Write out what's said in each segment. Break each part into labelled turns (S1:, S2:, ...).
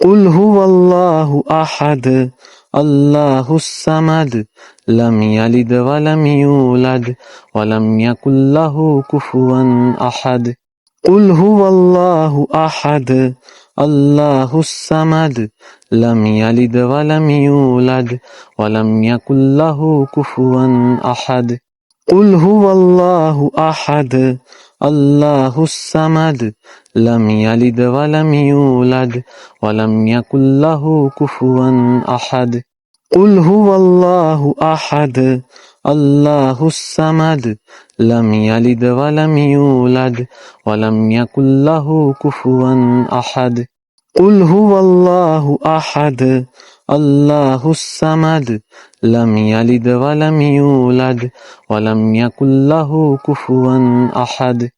S1: قل هو الله أحد الله الصمد لم يلد ولم يولد ولم يكن له كفوا أحد قل هو الله أحد الله الصمد لم يلد ولم يولد ولم يكن له كفوا أحد قل هو الله أحد الله الصمد لم يلد ولم يولد ولم يكن له كفوا أحد قل هو الله أحد الله الصمد لم يلد ولم يولد ولم يكن له كفوا أحد قل هو الله أحد الله الصمد لم يلد ولم يولد ولم يكن له كفوا أحد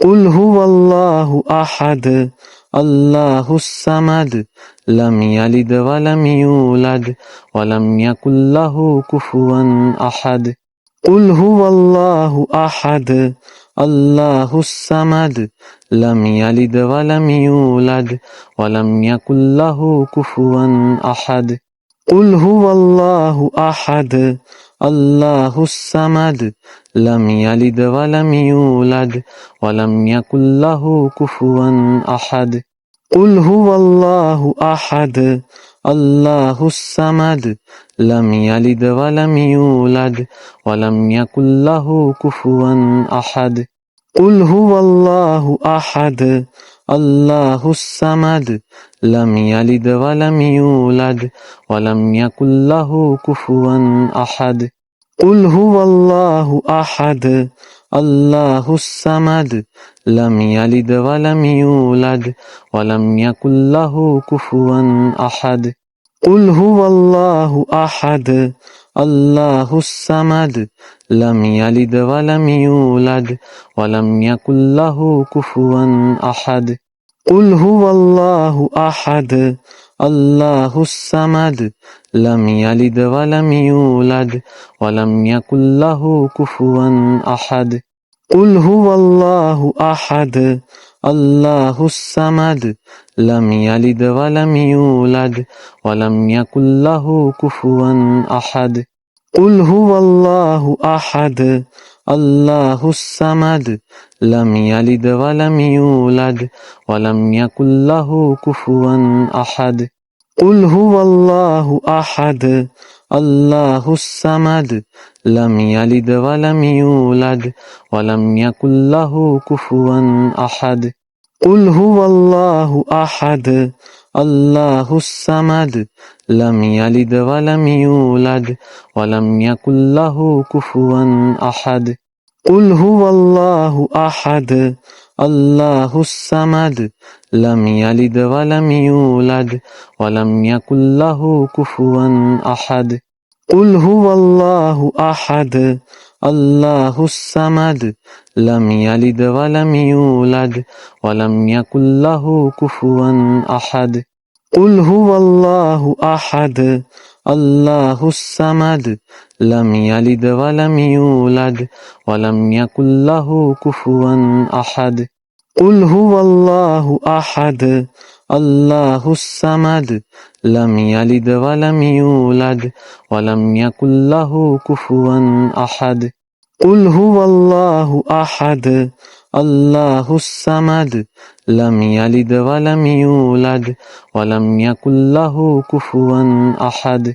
S1: قل هو الله أحد الله الصمد لم يلد ولم يولد ولم يكن له كفوا أحد قل هو الله أحد الله الصمد لم يلد ولم يولد ولم يكن له كفوا أحد قل هو الله أحد الله الصمد لم يلد ولم يولد ولم يكن له كفوا أحد قل هو الله أحد الله الصمد لم يلد ولم يولد ولم يكن له كفوا أحد قل هو الله أحد الله الصمد لم يلد ولم يولد ولم يكن له كفوا أحد قل هو الله أحد الله الصمد لم يلد ولم يولد ولم يكن له كفوا أحد قل هو الله أحد الله الصمد لم يلد ولم يولد ولم يكن له كفوا أحد قل هو الله أحد الله الصمد لم يلد ولم يولد ولم يكن له كفوا أحد قل هو الله أحد الله الصمد لم يلد ولم يولد ولم يكن له كفوا أحد قل هو الله أحد الله الصمد لم يلد ولم يولد ولم يكن له كفوا أحد قل هو الله أحد الله الصمد لم يلد ولم يولد ولم يكن له كفوا أحد قل هو الله أحد الله الصمد لم يلد ولم يولد ولم يكن له كفوا أحد قل هو الله أحد الله الصمد لم يلد ولم يولد ولم يكن له كفوا أحد قل هو الله أحد الله الصمد لم يلد ولم يولد ولم يكن له كفوا أحد قل هو الله أحد الله الصمد لم يلد ولم يولد ولم يكن له كفوا أحد قل هو الله أحد الله الصمد لم يلد ولم يولد ولم يكن له كفوا أحد قل هو الله أحد الله الصمد لم يلد ولم يولد ولم يكن له كفوا أحد